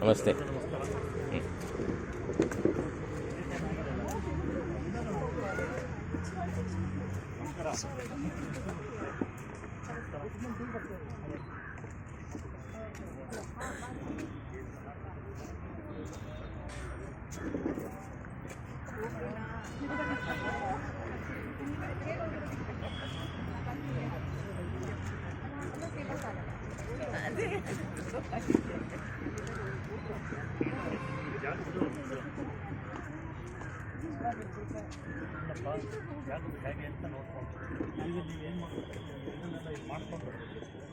ನಮಸ್ತೆ. ಹೇಗೆ ಅಂತ ನೋಡ್ಕೊಂಡು ಈಗ ನೀವು ಏನು ಮಾಡಬೇಕು, ಇದನ್ನೆಲ್ಲ ಇದು ಮಾಡ್ಕೊಂಡು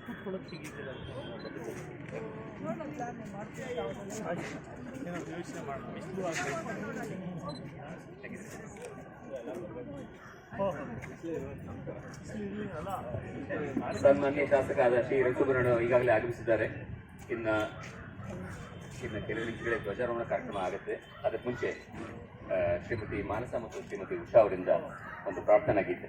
ಕೂತ್ಕೊಳ್ಳೋದು ಸಿಗಿದ್ದೀರ ಏನಾದ್ರು ಯೋಚನೆ ಮಾಡೋಣ. ಬಿಸಿಲು ಆಗಬೇಕು. ಸನ್ಮಾನ್ಯ ಶಾಸಕರಾದ ಶ್ರೀ ರಘುಸುಬ್ರಹ್ಮಣ್ಯ ಈಗಾಗಲೇ ಆಗಮಿಸಿದ್ದಾರೆ. ಇನ್ನು ಕೆಲವು ನಿಮಿಷಗಳ ಧ್ವಜಾರೋಹಣ ಕಾರ್ಯಕ್ರಮ ಆಗುತ್ತೆ. ಅದಕ್ಕೆ ಮುಂಚೆ ಶ್ರೀಮತಿ ಮಾನಸ ಮತ್ತು ಶ್ರೀಮತಿ ಉಷಾ ಅವರಿಂದ ಒಂದು ಪ್ರಾರ್ಥನಾ ಗೀತೆ.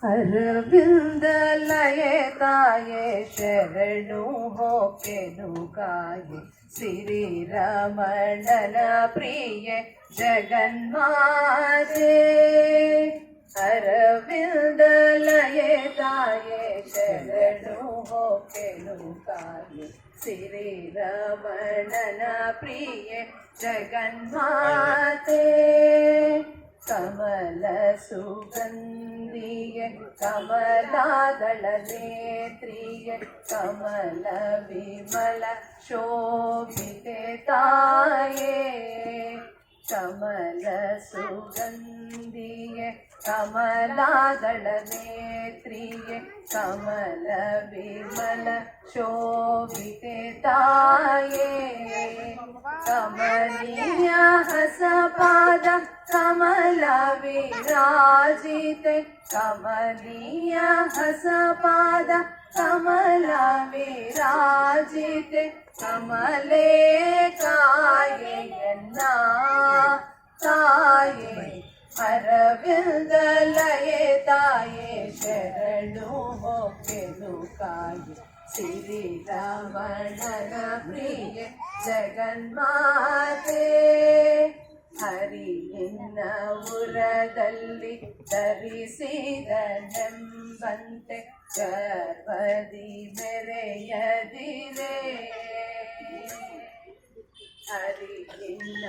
ಅರವಿಂದ ಲಯತಾಯೇ ಶರಣು ಹೋಕೆನು ಕಾಯೆ ಶ್ರೀರಮಣನ ಪ್ರಿಯ ಜಗನ್ಮಾತೆ. ಅರವಿಂದ ಲಯತಾಯೇ ಶರಣು ಹೋಕೆನು ಕಾಯೆ ಶ್ರೀರಮಣನ ಪ್ರಿಯ ಜಗನ್ಮಾತೆ. ಕಮಲ ಸುಗಂಧಿಯ ಕಮಲಾದಳ ನೇತ್ರಿಯ ಕಮಲ ವಿಮಲ ಶೋಭಿತೆ ತಾಯೇ. ಕಮಲ ಸುಗಂಧಿಯ ಕಮಲಾದಳ ನೇತ್ರಿಯ ಕಮಲ ವಿಮಲ ಶೋಭಿತೆ ತಾಯೇ. ಕಮಲೀಯ ಹಸಪಾದ ಕಮಲ ವಿರಾಜಿತೆ ಕಮಲೀಯ ಹಸಪಾದ ಕಮಲ ವಿರಾಜಿತೆ ಕಮಲೇ ಕಾಯೆಯನ್ನ ತಾಯೇ. ಅರವಿಂದ ಲಯೆ ತಾಯೇ ಶರಣು ಹೋಕೆನು ಕಾಯೆ ಶ್ರೀರಮಣನ ಪ್ರಿಯ ಜಗನ್ಮಾತೆ. ಹರಿಯಿನ ಉರದಲ್ಲಿ ಧರಿಸಿದನೆಂಬಂತೆ ಗರ್ಭದಿ ಮೆರೆಯದಿರೆ. ಹರಿಯಿನ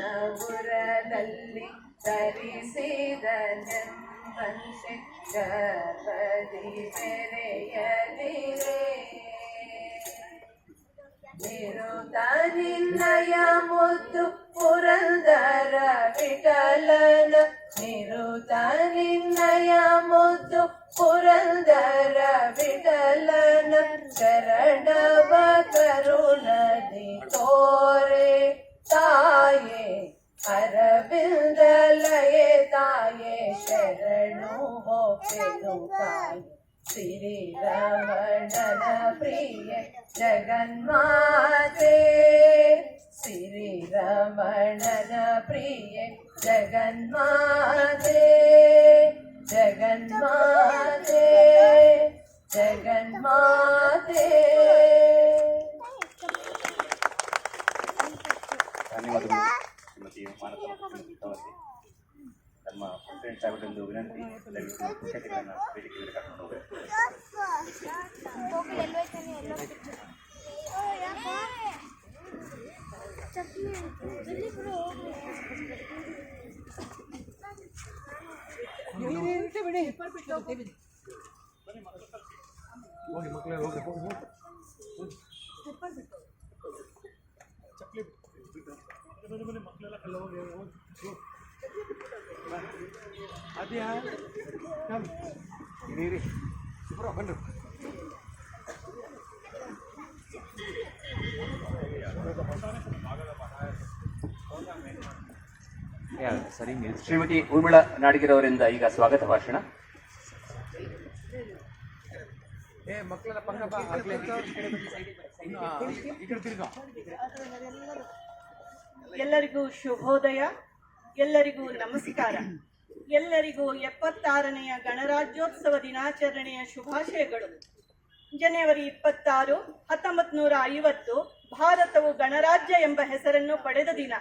ಉರದಲ್ಲಿ ಧರಿಸಿದನೆಂಬಂತೆ ಗರ್ಭದಿ ಮೆರೆಯದಿರೆ. ನಿರುತ ನಿನ್ನಯ ಮುದ್ದು ಪುರಂದರ ವಿಠಲನ ನಿರುತ ನಿನ್ನಯ ಮುದ್ದು ಪುರಂದರ ವಿಠಲನ ಶರಣವ ಕರುಣದಿ ತೋರೆ ತಾಯೇ. ಅರವಿಂದ ಲಯೆ ತಾಯೇ ಶರಣು ಹೋಕೆನು ಕಾಯೆ ಶ್ರೀರಮಣನ ಪ್ರಿಯ ಜಗನ್ಮಾತೆ. ಶ್ರೀರಮಣನ ಪ್ರಿಯ ಜಗನ್ಮಾತೆ. ಜಗನ್ಮಾತೆ ಜಗನ್ಮಾತೆ. ಧನ್ಯವಾದಗಳು ಶ್ರೀಮತಿ ಮಾನಸ ಮತ್ತು ನಮ್ಮ ಪ್ರೆಸಿಡೆಂಟ್ ಸಾಹೇಬರೊಂದು ವಿನಂತಿ, ದಯವಿಟ್ಟು ಪುಸ್ತಕಗಳನ್ನು ವೇದಿಕೆಯಲ್ಲಿ ಕರ್ಕೊಂಡು ಹೋಗಬೇಕು. ಹೋಗಿ ಮಕ್ಕಳೇ ಹೋಗಿ ಹೋಗಿ ಚಪ್ಪಲಿ ಬನ್ನಿ ಮಕ್ಕಳೆಲ್ಲ ಕಲ್ಲ ಹೋಗಿ ಅದ್ಯಾ ಇರಿ ಸುಬ್ರ ಬನ್ನಿ. ಶ್ರೀಮತಿ ಊರ್ಮಿಳಾ ನಾಡಿಗರ್ ಅವರಿಂದ ಈಗ ಸ್ವಾಗತ ಭಾಷಣ. ಎಲ್ಲರಿಗೂ ಶುಭೋದಯ, ಎಲ್ಲರಿಗೂ ನಮಸ್ಕಾರ. ಎಲ್ಲರಿಗೂ 76ನೆಯ ಗಣರಾಜ್ಯೋತ್ಸವ ದಿನಾಚರಣೆಯ ಶುಭಾಶಯಗಳು. ಜನವರಿ 26, 1950 ಭಾರತವು ಗಣರಾಜ್ಯ ಎಂಬ ಹೆಸರನ್ನು ಪಡೆದ ದಿನ.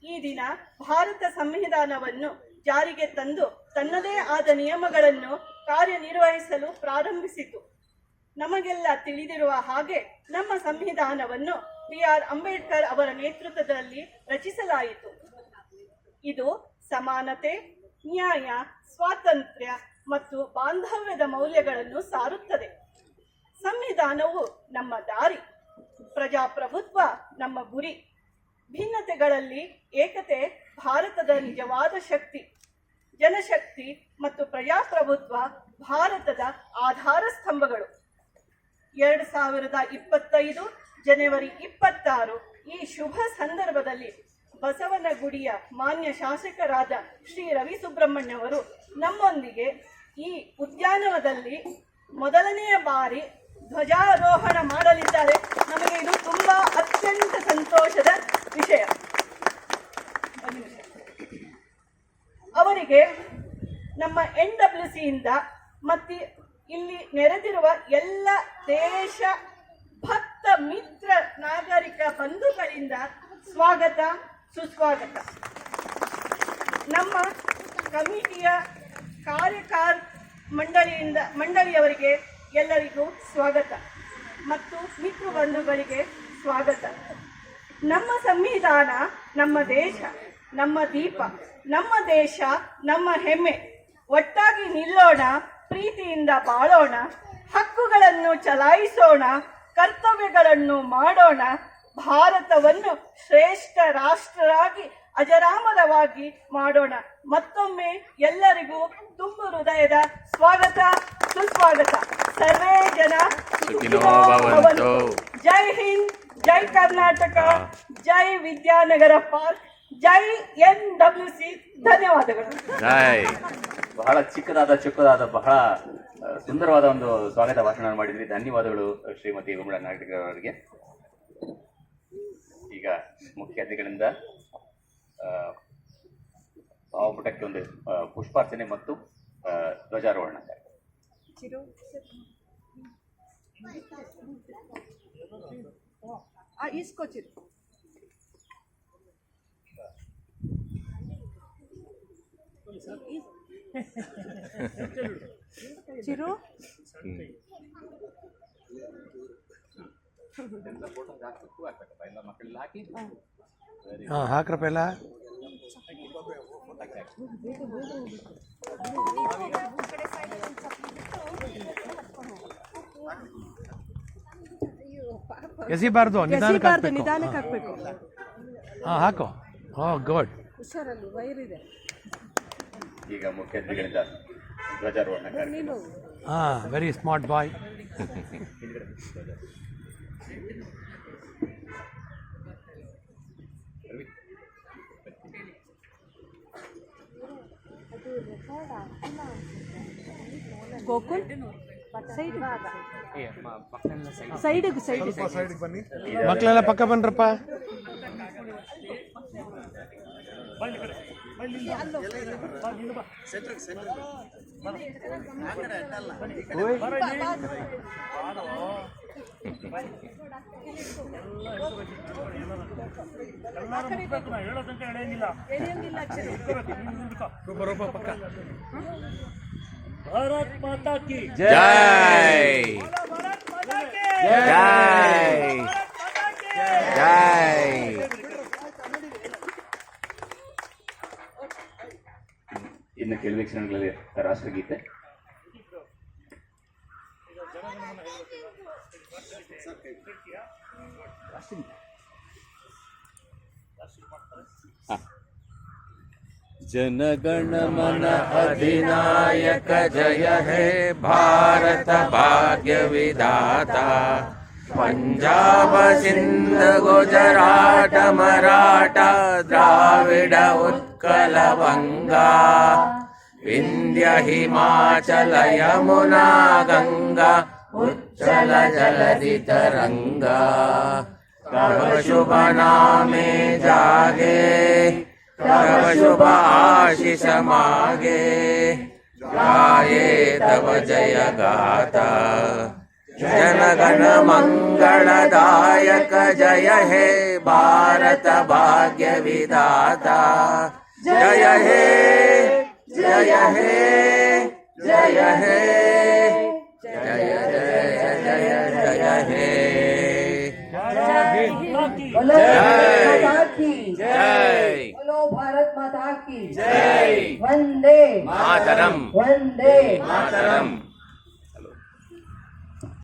ಈ ದಿನ ಭಾರತ ಸಂವಿಧಾನವನ್ನು ಜಾರಿಗೆ ತಂದು ತನ್ನದೇ ಆದ ನಿಯಮಗಳನ್ನು ಕಾರ್ಯನಿರ್ವಹಿಸಲು ಪ್ರಾರಂಭಿಸಿತು. ನಮಗೆಲ್ಲ ತಿಳಿದಿರುವ ಹಾಗೆ ನಮ್ಮ ಸಂವಿಧಾನವನ್ನು BR ಅಂಬೇಡ್ಕರ್ ಅವರ ನೇತೃತ್ವದಲ್ಲಿ ರಚಿಸಲಾಯಿತು. ಇದು ಸಮಾನತೆ, ನ್ಯಾಯ, ಸ್ವಾತಂತ್ರ್ಯ ಮತ್ತು ಬಾಂಧವ್ಯದ ಮೌಲ್ಯಗಳನ್ನು ಸಾರುತ್ತದೆ. ಸಂವಿಧಾನವು ನಮ್ಮ ದಾರಿ, ಪ್ರಜಾಪ್ರಭುತ್ವ ನಮ್ಮ ಗುರಿ. ಭಿನ್ನತೆಗಳಲ್ಲಿ ಏಕತೆ ಭಾರತದ ನಿಜವಾದ ಶಕ್ತಿ. ಜನಶಕ್ತಿ ಮತ್ತು ಪ್ರಜಾಪ್ರಭುತ್ವ ಭಾರತದ ಆಧಾರ ಸ್ತಂಭಗಳು. 2025 ಜನವರಿ 26 ಈ ಶುಭ ಸಂದರ್ಭದಲ್ಲಿ ಬಸವನಗುಡಿಯ ಮಾನ್ಯ ಶಾಸಕರಾದ ಶ್ರೀ ರವಿ ಸುಬ್ರಹ್ಮಣ್ಯ ಅವರು ನಮ್ಮೊಂದಿಗೆ ಈ ಉದ್ಯಾನವನದಲ್ಲಿ ಮೊದಲನೆಯ ಬಾರಿ ಧ್ವಜಾರೋಹಣ ಮಾಡಲಿದ್ದಾರೆ. ನಮಗೆ ಇದು ತುಂಬಾ ಅತ್ಯಂತ ಸಂತೋಷದ ವಿಷಯ. ಅವರಿಗೆ ನಮ್ಮ NWC ಇಂದ ಮತ್ತು ಇಲ್ಲಿ ನೆರೆದಿರುವ ಎಲ್ಲ ದೇಶ ಭಕ್ತ ಮಿತ್ರ ನಾಗರಿಕ ಬಂಧುಗಳಿಂದ ಸ್ವಾಗತ, ಸುಸ್ವಾಗತ. ನಮ್ಮ ಕಮಿಟಿಯ ಮಂಡಳಿಯವರಿಗೆ ಎಲ್ಲರಿಗೂ ಸ್ವಾಗತ ಮತ್ತು ಮಿತ್ರ ಬಂಧುಗಳಿಗೆ ಸ್ವಾಗತ. ನಮ್ಮ ಸಂವಿಧಾನ ನಮ್ಮ ದೇಶ, ನಮ್ಮ ದೀಪ, ನಮ್ಮ ದೇಶ ನಮ್ಮ ಹೆಮ್ಮೆ. ಒಟ್ಟಾಗಿ ನಿಲ್ಲೋಣ, ಪ್ರೀತಿಯಿಂದ ಬಾಳೋಣ, ಹಕ್ಕುಗಳನ್ನು ಚಲಾಯಿಸೋಣ, ಕರ್ತವ್ಯಗಳನ್ನು ಮಾಡೋಣ, ಭಾರತವನ್ನು ಶ್ರೇಷ್ಠ ರಾಷ್ಟ್ರರಾಗಿ ಅಜರಾಮರವಾಗಿ ಮಾಡೋಣ. ಮತ್ತೊಮ್ಮೆ ಎಲ್ಲರಿಗೂ ತುಂಬು ಹೃದಯದ ಸ್ವಾಗತ, ಸುಸ್ವಾಗತ. ಸರ್ವೇ ಜನ ಸುಖಿನೋ ಭವಂತು. ಜೈ ಹಿಂದ್, ಜೈ ಕರ್ನಾಟಕ, ಜೈ ವಿದ್ಯಾನಗರ ಪಾರ್ಕ್, ಜೈ NWC. ಧನ್ಯವಾದಗಳು. ಬಹಳ ಚಿಕ್ಕದಾದ ಬಹಳ ಸುಂದರವಾದ ಒಂದು ಸ್ವಾಗತ ಭಾಷಣ ಮಾಡಿದ್ರಿ. ಧನ್ಯವಾದಗಳು ಶ್ರೀಮತಿ ಊರ್ಮಿಳಾ ನಾಡಿಗರ್ ಅವರಿಗೆ. ಈಗ ಮುಖ್ಯ ಅತಿಥಿಗಳಿಂದ ಭಾವಪುಟಕ್ಕೆ ಒಂದು ಪುಷ್ಪಾರ್ಚನೆ ಮತ್ತು ಧ್ವಜಾರೋಹಣ. ಚಿರು ಹಾಕ್ರಪ್ಪ ಎಲ್ಲ. ಎಸಿಬಾರ್ದು, ನಿಧಾನಕ್ಕೆ ಹಾಕ್ಬೇಕು. ಹಾಕೋ. ಗುಡ್. ಈಗ ಮುಖ್ಯ ಅತಿಥಿಗಳಿಂದ ಧ್ವಜಾರೋಹಣ. Very smart boy. Gokul side ಬನ್ನಿ, ಮಕ್ಕಳೆಲ್ಲ ಪಕ್ಕ ಬನ್ರಪ್ಪ. भारत माता की जय जय जय. ಇನ್ನು ಕೆಲವೇ ಕ್ಷಣಗಳಲ್ಲಿ ರಾಷ್ಟ್ರಗೀತೆ. जनगण मन अधिनायक जय हे भारत भाग्य विधाता. पंजाब सिंध गुजरात मराठा द्राविड उत्कल उत्कल वंगा विंध्य हिमाचल यमुना गंगा उच्चल जलधि तरंगा तव शुभ नामे जागे तव शुभ आशीष मागे गाये तव जय गाथा जन गण मंगलदायक जय हे भारत भाग्य विधाता जय हे जय हे जय हे जय जय जय जय हे बोलो भारत माता की जय बोलो भारत माता की जय वंदे मातरम वंदे मातरम